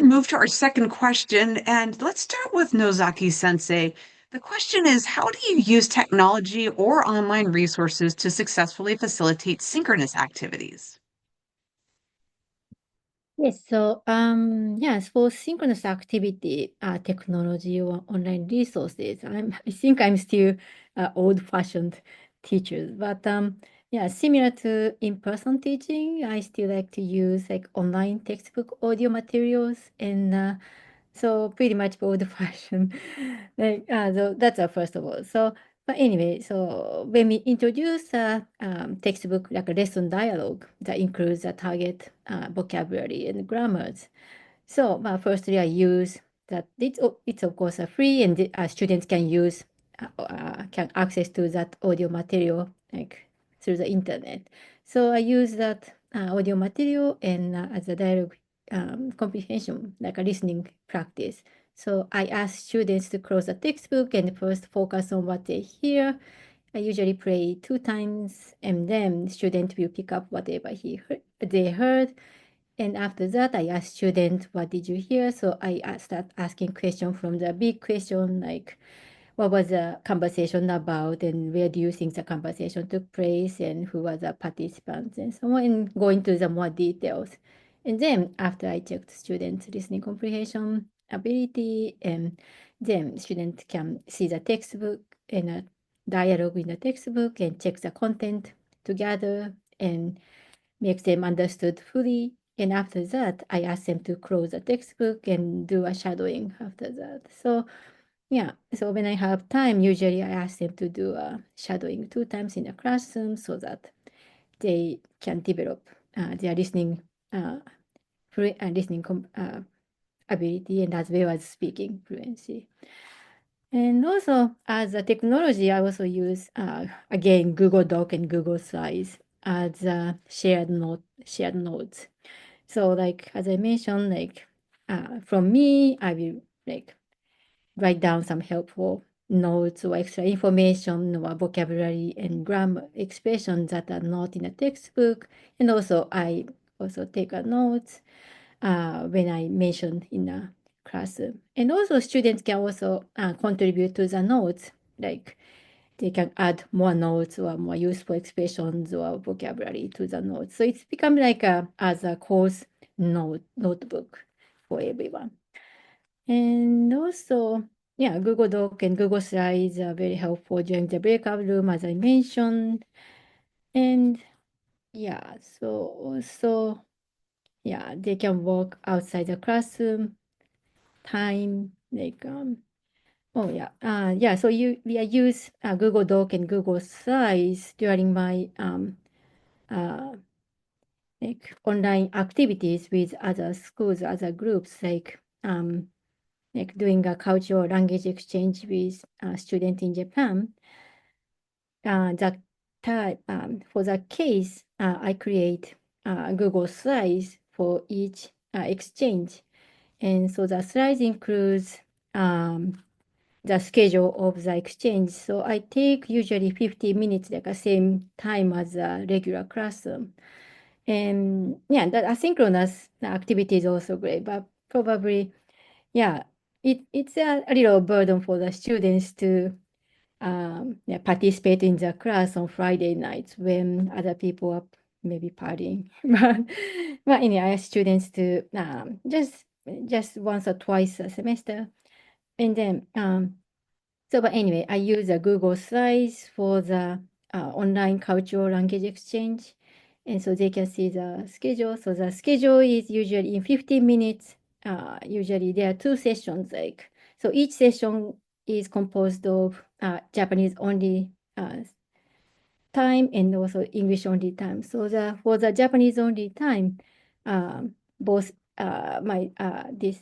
move to our second question, and let's start with Nozaki Sensei. The question is, how do you use technology or online resources to successfully facilitate synchronous activities? Yes, so yes, for synchronous activity, technology or online resources, I think I'm still old-fashioned teacher, but yeah, similar to in-person teaching, I still like to use like online textbook audio materials and so pretty much old-fashioned. Like so that's first of all. So but anyway, so when we introduce a textbook like a lesson dialogue that includes a target vocabulary and grammars. So firstly, I use that it's of course free and students can use can access to that audio material like through the internet. So I use that audio material and as a dialogue comprehension, like a listening practice. So I ask students to close the textbook and first focus on what they hear. I usually play 2 times, and then student will pick up whatever they heard. And after that, I ask students, "What did you hear?" So I start asking questions from the big question like, "What was the conversation about, and where do you think the conversation took place, and who were the participants, and so on," and go into the more details. And then after I checked students' listening comprehension ability, and then students can see the textbook and a dialogue in the textbook and check the content together and make them understood fully. And after that, I ask them to close the textbook and do a shadowing after that. So yeah, so when I have time, usually I ask them to do a shadowing 2 times in the classroom so that they can develop their listening listening ability and as well as speaking fluency. And also, as a technology, I also use again Google Doc and Google Slides as shared notes. So, like as I mentioned, like from me, I will like write down some helpful notes or extra information or vocabulary and grammar expressions that are not in a textbook. And also, I also take a notes when I mentioned in a classroom. And also students can also contribute to the notes, like they can add more notes or more useful expressions or vocabulary to the notes. So it's become like as a course notebook for everyone. And also, yeah, Google Doc and Google Slides are very helpful during the breakout room, as I mentioned. And yeah, so also, yeah, they can work outside the classroom time, like oh yeah, yeah. So I use Google Doc and Google Slides during my uh like online activities with other schools, other groups, like doing a cultural language exchange with a student in Japan. That type for that case, I create Google Slides for each exchange, and so the slides includes the schedule of the exchange. So I take usually 50 minutes, like the same time as a regular classroom. And yeah, that asynchronous activity is also great, but probably, yeah, it's a little burden for the students to yeah, participate in the class on Friday nights when other people are maybe partying. But anyway, I ask students to just once or twice a semester. And then so, but anyway, I use a Google Slides for the online cultural language exchange. And so they can see the schedule. So the schedule is usually in 15 minutes. Usually there are 2 sessions, like, so each session is composed of Japanese only time and also English only time. So for the Japanese only time, both my this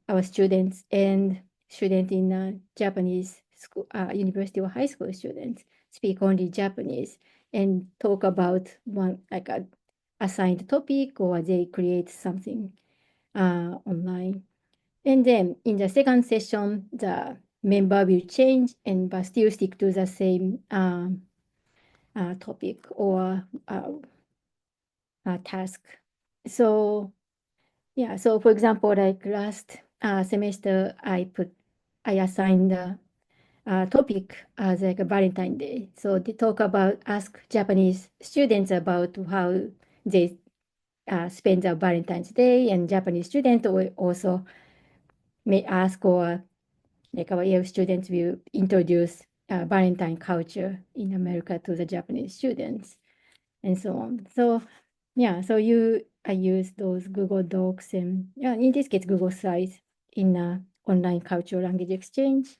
our students and student in Japanese school, university or high school students speak only Japanese and talk about one like a assigned topic, or they create something online. And then in the second session, the member will change and but still stick to the same topic or task. So Yeah, so for example, like last semester, I assigned a topic as like a Valentine Day. So they ask Japanese students about how they spend their Valentine's Day, and Japanese students will also may ask, or like our EF students will introduce Valentine culture in America to the Japanese students, and so on. So yeah, so I use those Google Docs, and yeah, in this case Google Slides in online cultural language exchange.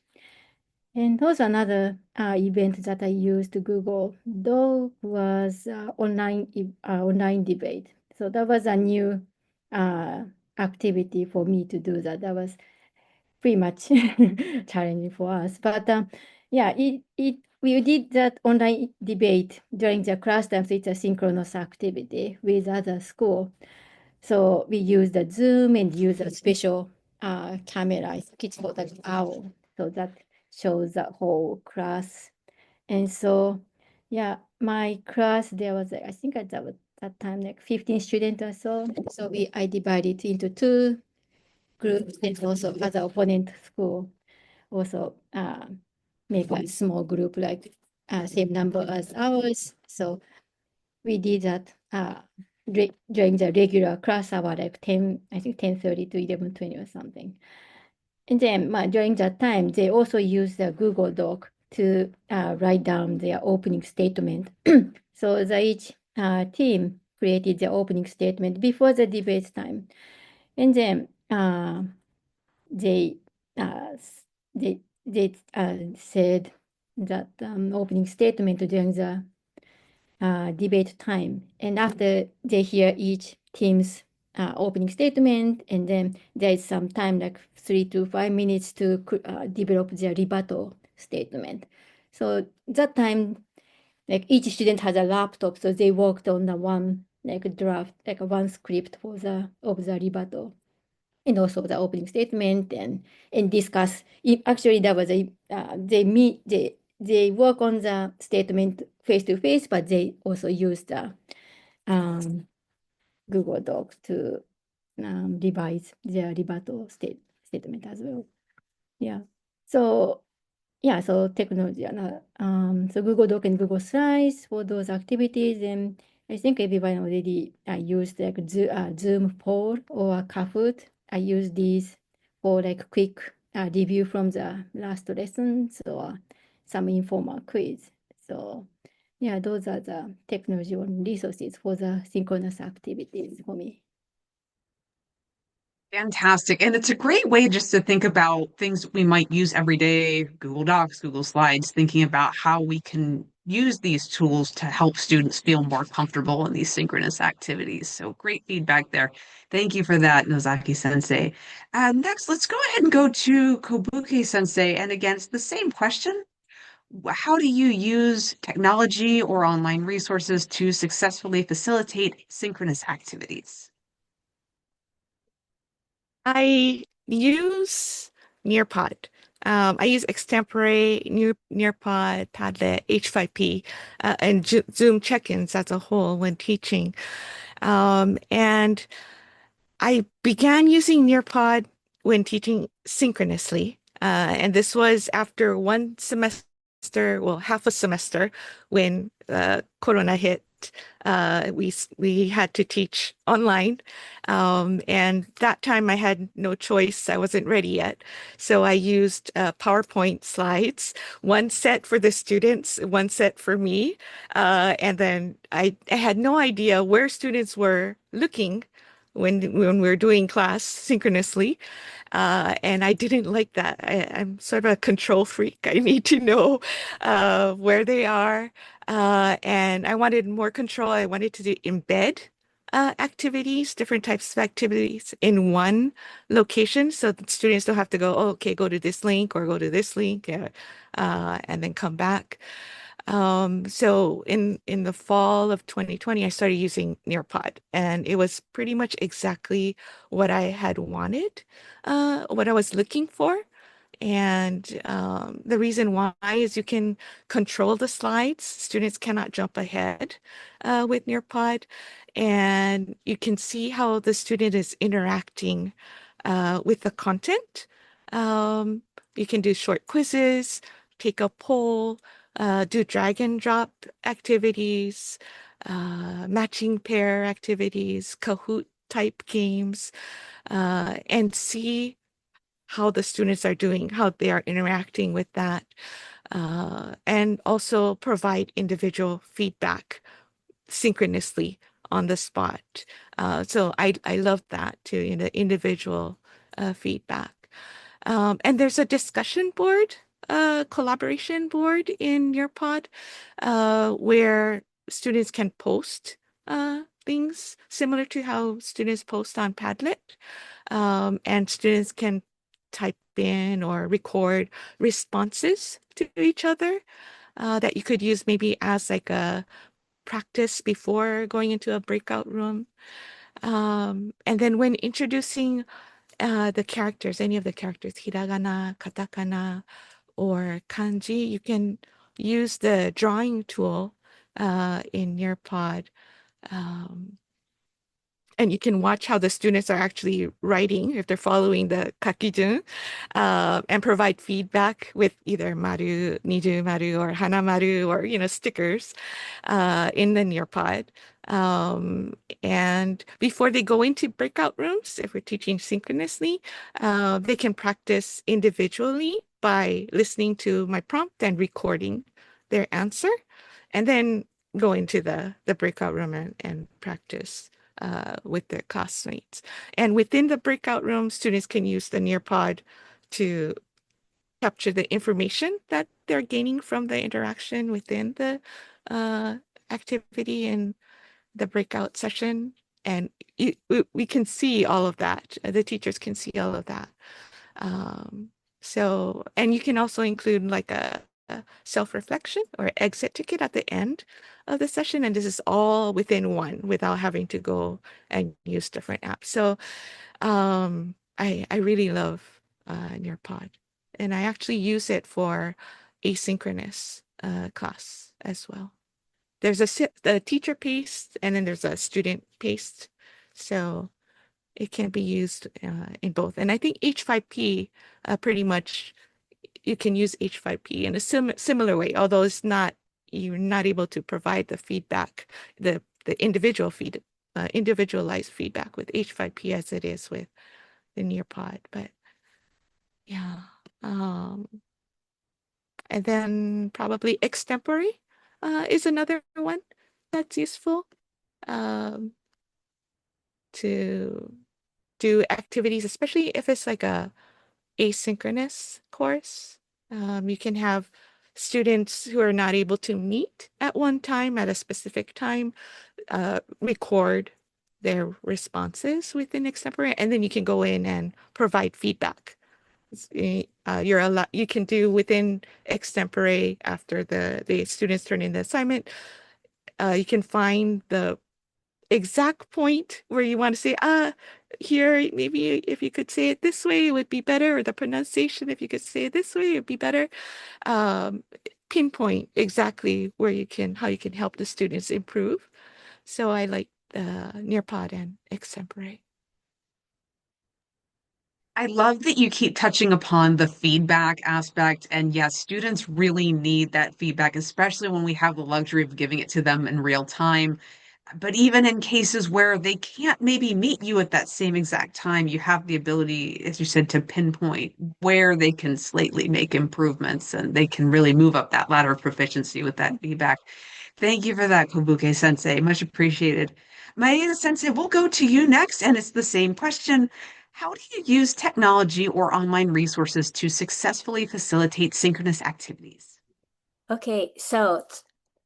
And also another event that I used to Google Doc was online debate. So that was a new uh, activity for me to do that. That was pretty much challenging for us. But yeah, we did that online debate during the class time. So it's a synchronous activity with other school. So we use the Zoom and use a special camera. It's called an owl. So that shows the whole class. And so, yeah, my class, there was, I think at that time, like 15 students or so. So I divided into two groups, and also other opponent school also make a small group, like same number as ours. So we did that during the regular class hour, like 10, I think 10:30 to 11:20 or something. And then during that time, they also use the Google Doc to write down their opening statement. So each team created their opening statement before the debate time. And then they uh, they said that opening statement during the debate time. And after they hear each team's opening statement, and then there is some time, like 3 to 5 minutes, to develop their rebuttal statement. So that time, like each student has a laptop, so they worked on the one like draft, like one script for the of the rebuttal, and also the opening statement, and discuss. Actually, that was they work on the statement face to face, but they also use the um, Google Docs to revise their rebuttal statement as well. Yeah. So yeah, so technology, so Google Doc and Google Slides for those activities, and I think everyone already used like Zoom poll or Kahoot. I use these for like quick review from the last lessons or some informal quiz. So yeah, those are the technology resources for the synchronous activities for me. Fantastic. And it's a great way just to think about things that we might use every day, Google Docs, Google Slides, thinking about how we can use these tools to help students feel more comfortable in these synchronous activities. So great feedback there. Thank you for that, Nozaki Sensei. Next, let's go ahead and go to Kobuke Sensei. And again, it's the same question. How do you use technology or online resources to successfully facilitate synchronous activities? I use Nearpod. I use extempore, Nearpod, Padlet, H5P, and Zoom check-ins as a whole when teaching. And I began using Nearpod when teaching synchronously. And this was after one semester, well, half a semester when Corona hit. We had to teach online. And that time I had no choice. I wasn't ready yet. So I used PowerPoint slides, one set for the students, one set for me. And then I had no idea where students were looking when we were doing class synchronously. And I didn't like that. I'm sort of a control freak. I need to know where they are. And I wanted more control. I wanted to embed activities, different types of activities in one location so that students don't have to go, oh, okay, go to this link or go to this link and then come back. So in the fall of 2020, I started using Nearpod, and it was pretty much exactly what I had wanted, what I was looking for And the reason why is you can control the slides. Students cannot jump ahead with Nearpod. And you can see how the student is interacting with the content. You can do short quizzes, take a poll, do drag and drop activities, matching pair activities, Kahoot type games, and see how the students are doing, how they are interacting with that, and also provide individual feedback synchronously on the spot. So I love that too, in the individual feedback. And there's a discussion board, collaboration board in your pod, where students can post things similar to how students post on Padlet. And students can type in or record responses to each other that you could use maybe as like a practice before going into a breakout room. And then when introducing the characters, any of the characters, hiragana, katakana, or kanji, you can use the drawing tool in your pod. And you can watch how the students are actually writing if they're following the kakijun, and provide feedback with either maru, niju maru, or hana maru, or stickers in the Nearpod. And before they go into breakout rooms, if we're teaching synchronously, they can practice individually by listening to my prompt and recording their answer, and then go into the breakout room and practice with their classmates. And within the breakout room, students can use the Nearpod to capture the information that they're gaining from the interaction within the activity in the breakout session. And we can see all of that. The teachers can see all of that. And you can also include like a self-reflection or exit ticket at the end of the session. And this is all within one without having to go and use different apps. So I really love Nearpod. And I actually use it for asynchronous class as well. There's a teacher paste and then there's a student paste. So it can be used in both. And I think H5P pretty much, you can use H5P in a similar way, although you're not able to provide the feedback, the individualized feedback with H5P as it is with the Nearpod. But yeah. And then probably extempore is another one that's useful to do activities, especially if it's like a asynchronous course. You can have students who are not able to meet at one time at a specific time record their responses within extempore, and then you can go in and provide feedback. You can do within extempore after the students turn in the assignment. You can find the exact point where you want to say, here, maybe if you could say it this way, it would be better, or the pronunciation, if you could say it this way, it would be better. Pinpoint exactly how you can help the students improve. So I like Nearpod and extempore. I love that you keep touching upon the feedback aspect. And yes, students really need that feedback, especially when we have the luxury of giving it to them in real time. But even in cases where they can't maybe meet you at that same exact time, you have the ability, as you said, to pinpoint where they can slightly make improvements and they can really move up that ladder of proficiency with that feedback. Thank you for that, Kobuke Sensei. Much appreciated. Maeda Sensei, we'll go to you next, and it's the same question. How do you use technology or online resources to successfully facilitate synchronous activities? Okay, so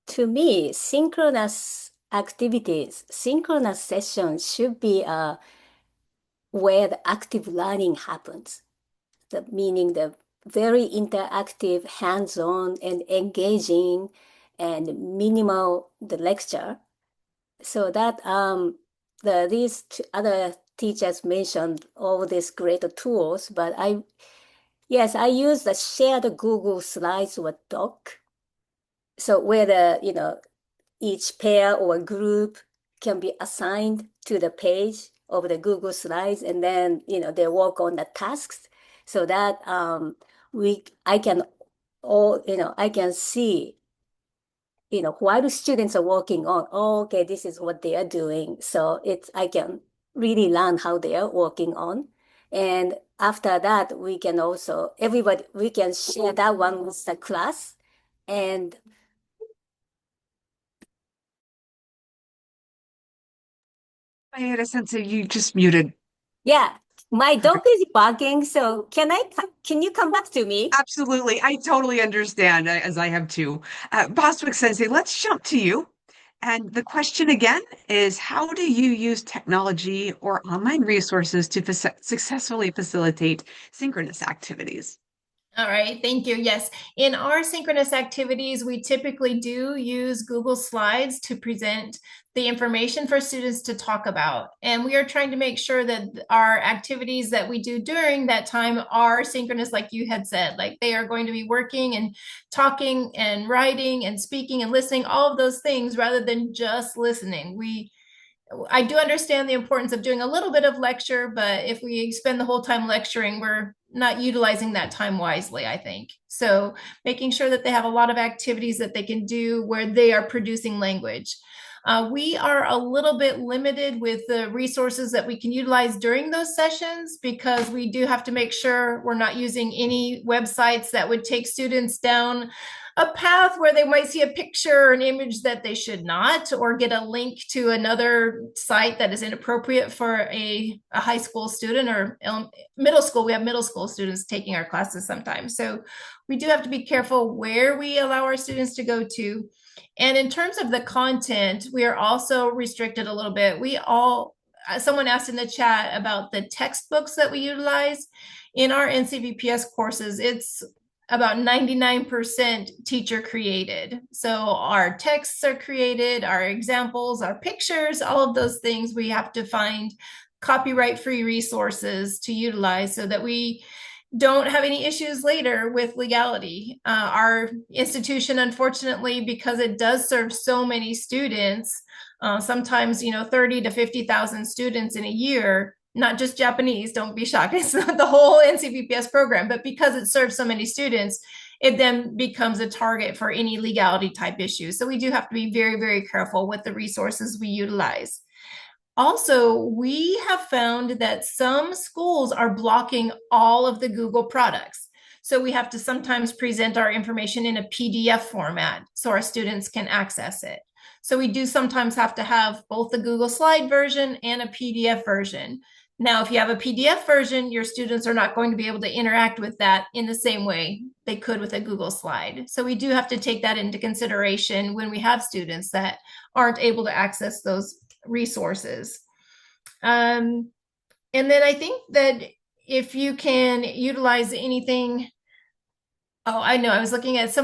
to me, synchronous activities, synchronous sessions should be where the active learning happens. Meaning the very interactive, hands-on and engaging and minimal the lecture. So that these other teachers mentioned all these great tools, but Yes, I use the shared Google Slides or doc. So where each pair or group can be assigned to the page of the Google Slides, and then, they work on the tasks so that I can see, while the students are working on, okay, this is what they are doing. So I can really learn how they are working on. And after that, we can share that one with the class. And Maeda Sensei, you just muted. yeah, my dog is barking. So can you come back to me? Absolutely. I totally understand, as I have too. Bostwick Sensei, let's jump to you. And the question again is, how do you use technology or online resources to successfully facilitate synchronous activities? All right, thank you. Yes, in our synchronous activities, we typically do use Google Slides to present the information for students to talk about. And we are trying to make sure that our activities that we do during that time are synchronous, like you had said, like they are going to be working and talking and writing and speaking and listening, all of those things rather than just listening. I do understand the importance of doing a little bit of lecture, but if we spend the whole time lecturing, we're not utilizing that time wisely, I think. So making sure that they have a lot of activities that they can do where they are producing language. We are a little bit limited with the resources that we can utilize during those sessions because we do have to make sure we're not using any websites that would take students down a path where they might see a picture or an image that they should not, or get a link to another site that is inappropriate for a high school student or middle school. We have middle school students taking our classes sometimes. So we do have to be careful where we allow our students to go to. And in terms of the content, we are also restricted a little bit. Someone asked in the chat about the textbooks that we utilize. In our NCVPS courses, it's about 99% teacher created. So our texts are created, our examples, our pictures, all of those things, we have to find copyright-free resources to utilize so that we don't have any issues later with legality. Our institution, unfortunately, because it does serve so many students, sometimes 30 to 50,000 students in a year, not just Japanese, don't be shocked, it's not the whole NCVPS program, but because it serves so many students, it then becomes a target for any legality type issues. So we do have to be very, very careful with the resources we utilize. Also, we have found that some schools are blocking all of the Google products. So we have to sometimes present our information in a PDF format so our students can access it. So we do sometimes have to have both the Google Slide version and a PDF version. Now, if you have a PDF version, your students are not going to be able to interact with that in the same way they could with a Google Slide. So we do have to take that into consideration when we have students that aren't able to access those resources. And then I think that if you can utilize anything, I know, I was looking at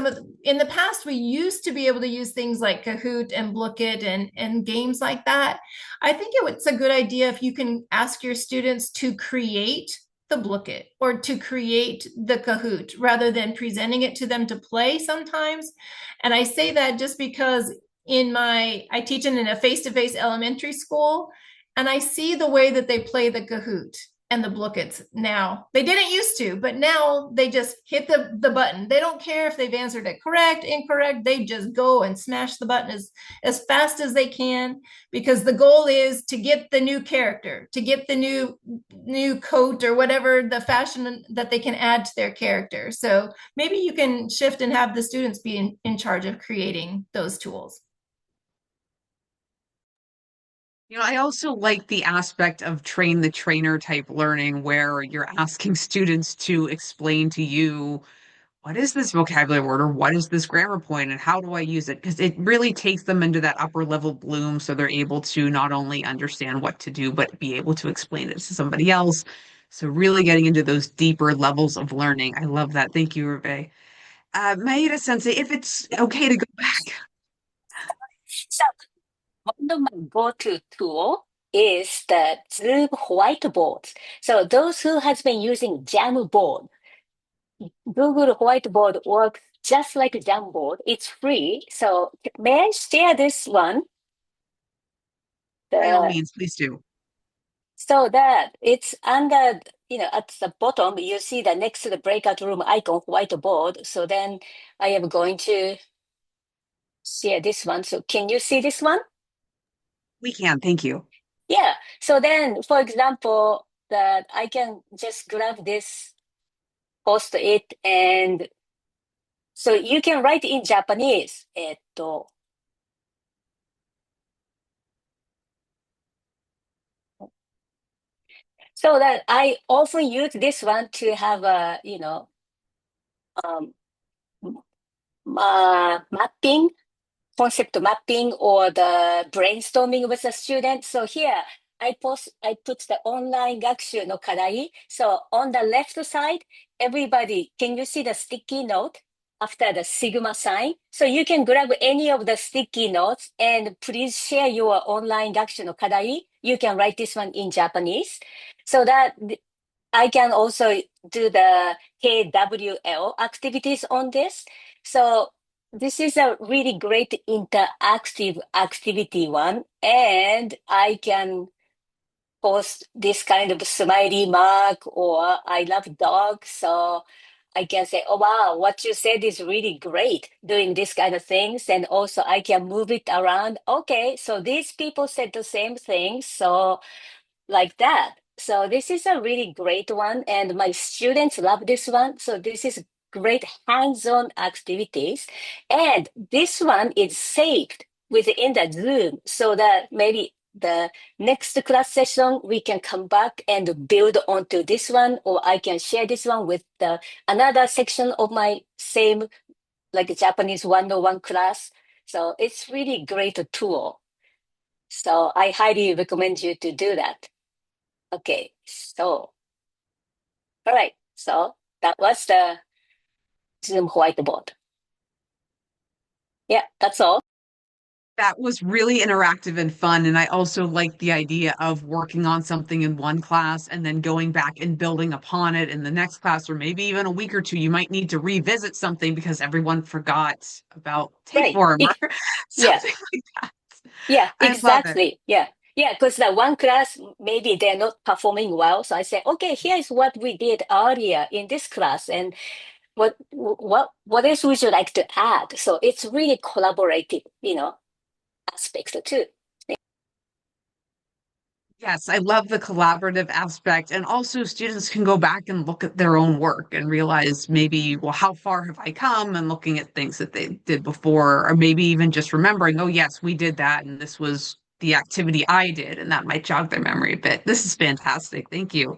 in the past, we used to be able to use things like Kahoot and Blookit and games like that. I think it's a good idea if you can ask your students to create the Blookit or to create the Kahoot rather than presenting it to them to play sometimes. And I say that just because I teach in a face-to-face elementary school, and I see the way that they play the Kahoot and the Blookits now. They didn't used to, but now they just hit the button. They don't care if they've answered it correct, incorrect. They just go and smash the button as fast as they can, because the goal is to get the new character, to get the new coat or whatever the fashion that they can add to their character. So maybe you can shift and have the students be in charge of creating those tools. I also like the aspect of train the trainer type learning where you're asking students to explain to you, what is this vocabulary word or what is this grammar point and how do I use it? Because it really takes them into that upper level bloom so they're able to not only understand what to do, but be able to explain it to somebody else. So really getting into those deeper levels of learning. I love that. Thank you, Revae. Maeda Sensei, if it's okay to go back. So one of my go-to tool is the Zoom whiteboard. So those who has been using Jamboard, Google Whiteboard works just like Jamboard. It's free. So may I share this one? By all The, means, please do. so that it's under, at the bottom, you see the next to the breakout room icon, whiteboard. So then I am going to share this one. So can you see this one? We can, thank you. Yeah. So then, for example, that I can just grab this, post it, and so you can write in Japanese. So that I often use this one to have a, um, mapping, concept mapping, or the brainstorming with a student. So here I put the online 学習の課題. So on the left side, everybody, can you see the sticky note after the Sigma sign? So you can grab any of the sticky notes and please share your online 学習の課題. You can write this one in Japanese. So that I can also do the KWL activities on this. So this is a really great interactive activity one, and I can post this kind of smiley mark or I love dogs. So I can say, oh wow, what you said is really great doing this kind of things. And also I can move it around. Okay, so these people said the same thing. So like that. So this is a really great one, and my students love this one. So this is great hands-on activities, and this one is saved within the Zoom, so that maybe the next class session we can come back and build onto this one, or I can share this one with the another section of my same like Japanese 101 class. So it's really great tool. So I highly recommend you to do that. Okay, so, all right. So that was the Zoom whiteboard. Yeah, that's all. That was really interactive and fun. And I also like the idea of working on something in one class and then going back and building upon it in the next class, or maybe even a week or two. You might need to revisit something because everyone forgot about Right. tapeworm or Yeah. something like that. Yeah, I love it. exactly. Yeah. Yeah, because the one class, maybe they're not performing well. So I say, okay, here's what we did earlier in this class, and what else would you like to add? So it's really collaborative, aspect too. Yes, I love the collaborative aspect. And also, students can go back and look at their own work and realize maybe, well, how far have I come? And looking at things that they did before, or maybe even just remembering, oh, yes, we did that. And this was the activity I did. And that might jog their memory a bit. This is fantastic. Thank you.